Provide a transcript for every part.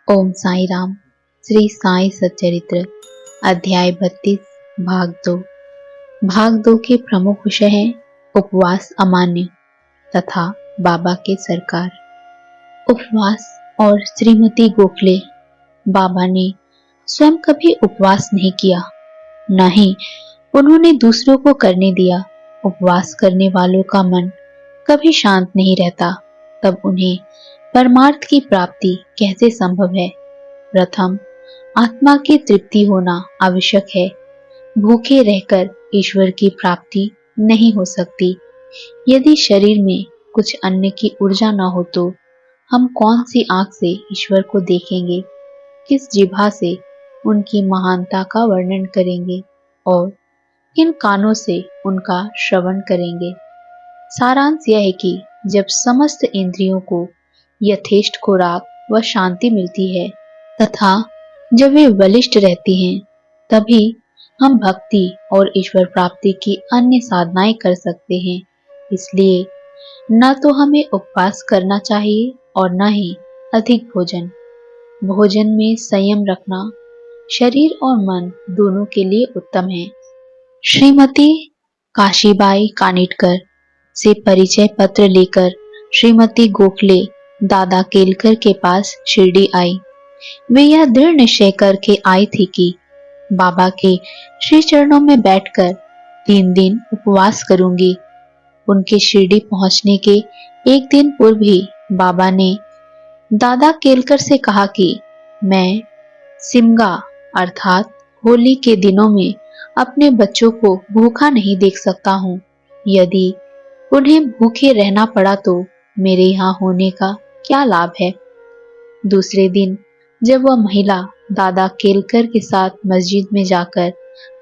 ओम साई राम। श्री साई सच्चरित्र अध्याय 32 भाग 2। भाग 2 के प्रमुख विषय हैं उपवास अमान्य तथा बाबा के सरकार। उपवास और श्रीमती गोखले। बाबा ने स्वयं कभी उपवास नहीं किया, न ही उन्होंने दूसरों को करने दिया। उपवास करने वालों का मन कभी शांत नहीं रहता, तब उन्हें परमार्थ की प्राप्ति कैसे संभव है। प्रथम आत्मा की तृप्ति होना आवश्यक है। भूखे रहकर ईश्वर की प्राप्ति नहीं हो सकती। यदि शरीर में कुछ अन्न की ऊर्जा न हो तो हम कौन सी आंख से ईश्वर को देखेंगे, किस जिह्वा से उनकी महानता का वर्णन करेंगे और किन कानों से उनका श्रवण करेंगे। सारांश यह है कि जब समस्त इंद्रियों को यथेष्ट खुराक व शांति मिलती है तथा जब वे बलिष्ठ रहती हैं, तभी हम भक्ति और ईश्वर प्राप्ति की अन्य साधनाएं कर सकते हैं। इसलिए न तो हमें उपवास करना चाहिए और न ही अधिक भोजन। भोजन में संयम रखना शरीर और मन दोनों के लिए उत्तम है। श्रीमती काशीबाई कानिटकर से परिचय पत्र लेकर श्रीमती गोखले दादा केलकर के पास शिरडी आई। वे यह दृढ़ निश्चय करके आई थी कि बाबा के श्री चरणों में बैठकर 3 दिन उपवास करूंगी। उनके शिरडी पहुंचने के एक दिन पूर्व ही बाबा ने दादा केलकर से कहा कि मैं सिमगा अर्थात होली के दिनों में अपने बच्चों को भूखा नहीं देख सकता हूँ। यदि उन्हें भूखे रहना पड़ा तो मेरे यहाँ होने का क्या लाभ है। दूसरे दिन जब वह महिला दादा केलकर के साथ मस्जिद में जाकर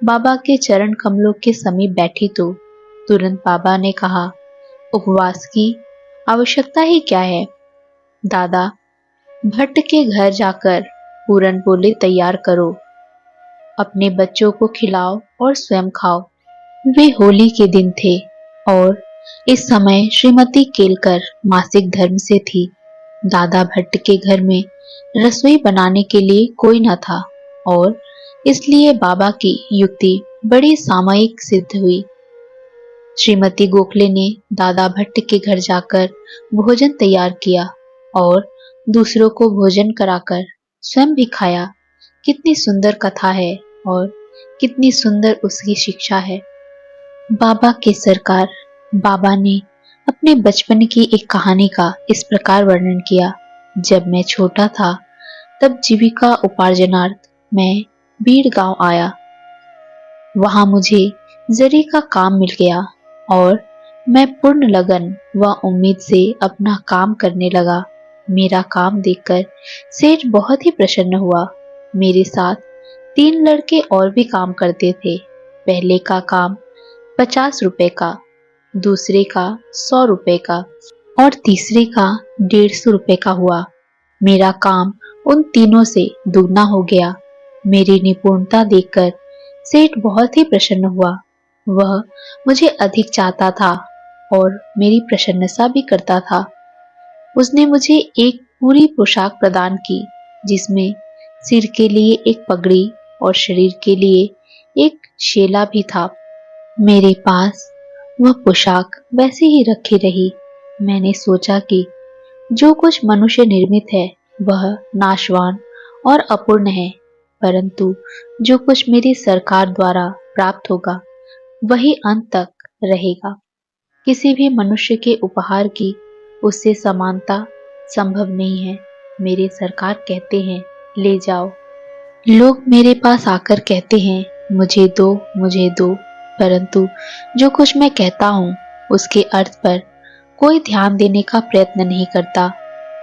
बाबा के चरण कमलों के समीप बैठी तो तुरंत बाबा ने कहा, उपवास की आवश्यकता ही क्या है। दादा, भट्ट के घर जाकर पूरन पोले तैयार करो, अपने बच्चों को खिलाओ और स्वयं खाओ। वे होली के दिन थे और इस समय श्रीमती केलकर मासिक धर्म से थी। दादा भट्ट के घर में रसोई बनाने के लिए कोई न था और इसलिए बाबा की युक्ति बड़ी सामयिक सिद्ध हुई। श्रीमती गोखले ने दादा भट्ट के घर जाकर भोजन तैयार किया और दूसरों को भोजन कराकर स्वयं भी खाया। कितनी सुंदर कथा है और कितनी सुंदर उसकी शिक्षा है। बाबा के सरकार। बाबा ने अपने बचपन की एक कहानी का इस प्रकार वर्णन किया। जब मैं छोटा था तब जीविका उपार्जनार्थ मैं बीड़ गांव आया। वहां मुझे जरी का काम मिल गया और मैं पूर्ण लगन व उम्मीद से अपना काम करने लगा। मेरा काम देखकर सेठ बहुत ही प्रसन्न हुआ। मेरे साथ 3 लड़के और भी काम करते थे। पहले का काम 50 रुपए का, दूसरे का 100 रुपए का और तीसरे का 150 रुपए का हुआ। मेरा काम उन तीनों से दुगना हो गया। मेरी निपुणता देखकर सेठ बहुत ही प्रसन्न हुआ। वह मुझे अधिक चाहता था और मेरी प्रशंसा भी करता था। उसने मुझे एक पूरी पोशाक प्रदान की, जिसमें सिर के लिए एक पगड़ी और शरीर के लिए एक शेला भी था। मेरे पास वह पोशाक वैसे ही रखी रही। मैंने सोचा कि जो कुछ मनुष्य निर्मित है वह नाशवान और अपूर्ण है, परंतु जो कुछ मेरी सरकार द्वारा प्राप्त होगा वही अंत तक रहेगा। किसी भी मनुष्य के उपहार की उससे समानता संभव नहीं है। मेरे सरकार कहते हैं, ले जाओ। लोग मेरे पास आकर कहते हैं, मुझे दो, मुझे दो, परंतु जो कुछ मैं कहता हूँ उसके अर्थ पर कोई ध्यान देने का प्रयत्न नहीं करता।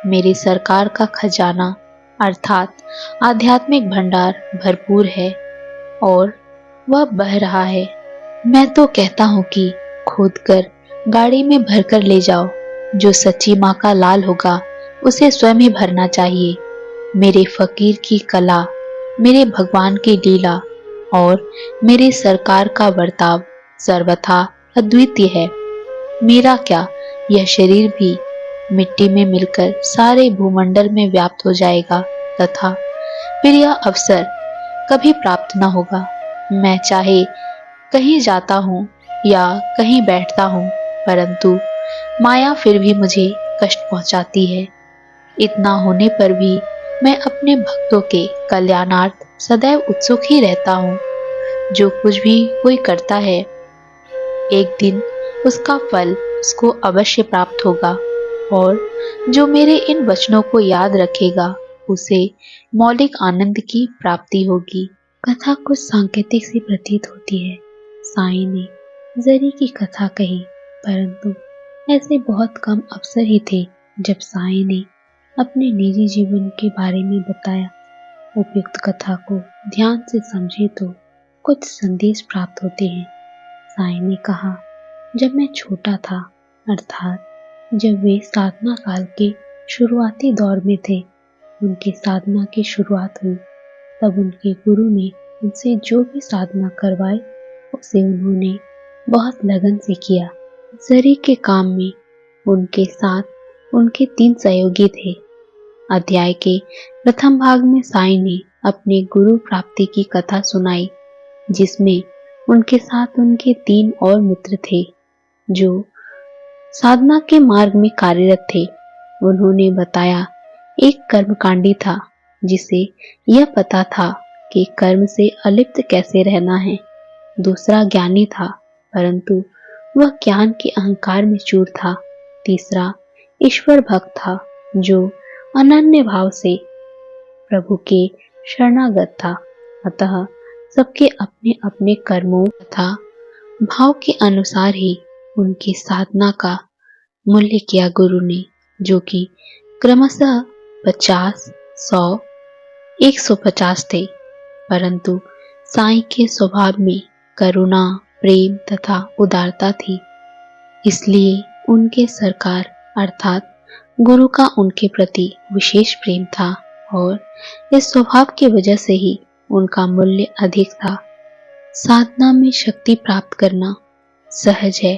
मेरी सरकार का खजाना अर्थात आध्यात्मिक भंडार भरपूर है और वह बह रहा है। मैं तो कहता हूँ कि खोदकर गाड़ी में भरकर ले जाओ। जो सच्ची माँ का लाल होगा उसे स्वयं ही भरना चाहिए। मेरे फकीर की कला, मेरे भगवान की लीला और मेरी सरकार का बर्ताव सर्वथा अद्वितीय है। मेरा क्या, यह शरीर भी मिट्टी में मिलकर सारे भूमंडल में व्याप्त हो जाएगा। तथा फिर यह अवसर कभी प्राप्त न होगा। मैं चाहे कहीं जाता हूँ या कहीं बैठता हूँ, परंतु माया फिर भी मुझे कष्ट पहुंचाती है। इतना होने पर भी मैं अपने भक्तों के कल्याणार्थ सदैव उत्सुक ही रहता हूँ। जो कुछ भी कोई करता है, एक दिन उसका फल उसको अवश्य प्राप्त होगा, और जो मेरे इन वचनों को याद रखेगा उसे मौलिक आनंद की प्राप्ति होगी। कथा कुछ सांकेतिक सी प्रतीत होती है। साईं ने जरी की कथा कही, परंतु ऐसे बहुत कम अवसर ही थे जब साईं ने अपने निजी जीवन के बारे में बताया। उपयुक्त कथा को ध्यान से समझे तो कुछ संदेश प्राप्त होते हैं। साईं ने कहा, जब मैं छोटा था, अर्थात जब वे साधना काल के शुरुआती दौर में थे, उनकी साधना की शुरुआत हुई, तब उनके गुरु ने उनसे जो भी साधना करवाई उसे उन्होंने बहुत लगन से किया। जरी के काम में उनके साथ उनके 3 सहयोगी थे। अध्याय के प्रथम भाग में साईं ने अपने गुरु प्राप्ति की कथा सुनाई, जिसमें उनके साथ उनके 3 और मित्र थे जो साधना के मार्ग में कार्यरत थे। उन्होंने बताया, एक कर्मकांडी था जिसे यह पता था कि कर्म से अलिप्त कैसे रहना है। दूसरा ज्ञानी था, परंतु वह ज्ञान के अहंकार में चूर था। तीसरा ईश्वर भक्त था जो अनन्य भाव से प्रभु के शरणागत था। अतः सबके अपने अपने कर्मों तथा भाव के अनुसार ही उनकी साधना का मूल्य किया गुरु ने, जो कि क्रमशः 50, 100, 150 थे। परंतु साईं के स्वभाव में करुणा, प्रेम तथा उदारता थी, इसलिए उनके सरकार अर्थात गुरु का उनके प्रति विशेष प्रेम था, और इस स्वभाव की वजह से ही उनका मूल्य अधिक था। साधना में शक्ति प्राप्त करना सहज है,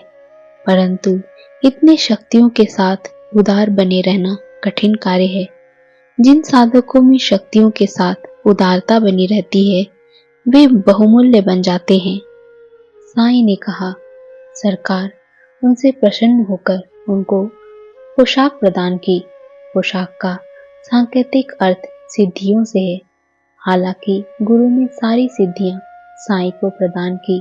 परंतु इतने शक्तियों के साथ उदार बने रहना कठिन कार्य है। जिन साधकों में शक्तियों के साथ उदारता बनी रहती है, वे बहुमूल्य बन जाते हैं। साईं ने कहा, सरकार उनसे प्रसन्न होकर उनको पोशाक प्रदान की। पोशाक का सांकेतिक अर्थ सिद्धियों से है। हालांकि गुरु ने सारी सिद्धियां साईं को प्रदान की,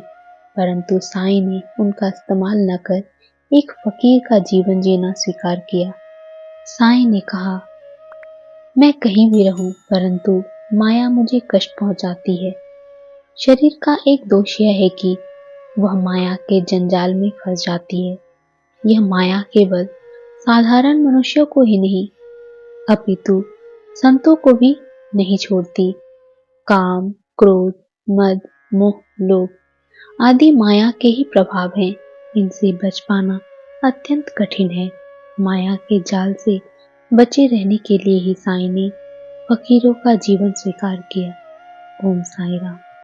परंतु साईं ने उनका इस्तेमाल न कर एक फकीर का जीवन जीना स्वीकार किया। साईं ने कहा, मैं कहीं भी रहूं, परंतु माया मुझे कष्ट पहुंचाती है। शरीर का एक दोष यह है कि वह माया के जंजाल में फंस जाती है। यह माया केवल साधारण मनुष्यों को ही नहीं, अपितु संतों को भी नहीं छोड़ती। काम, क्रोध, मद, मोह, लोभ आदि माया के ही प्रभाव हैं। इनसे बच पाना अत्यंत कठिन है। माया के जाल से बचे रहने के लिए ही साईं ने फकीरों का जीवन स्वीकार किया। ओम साईं राम।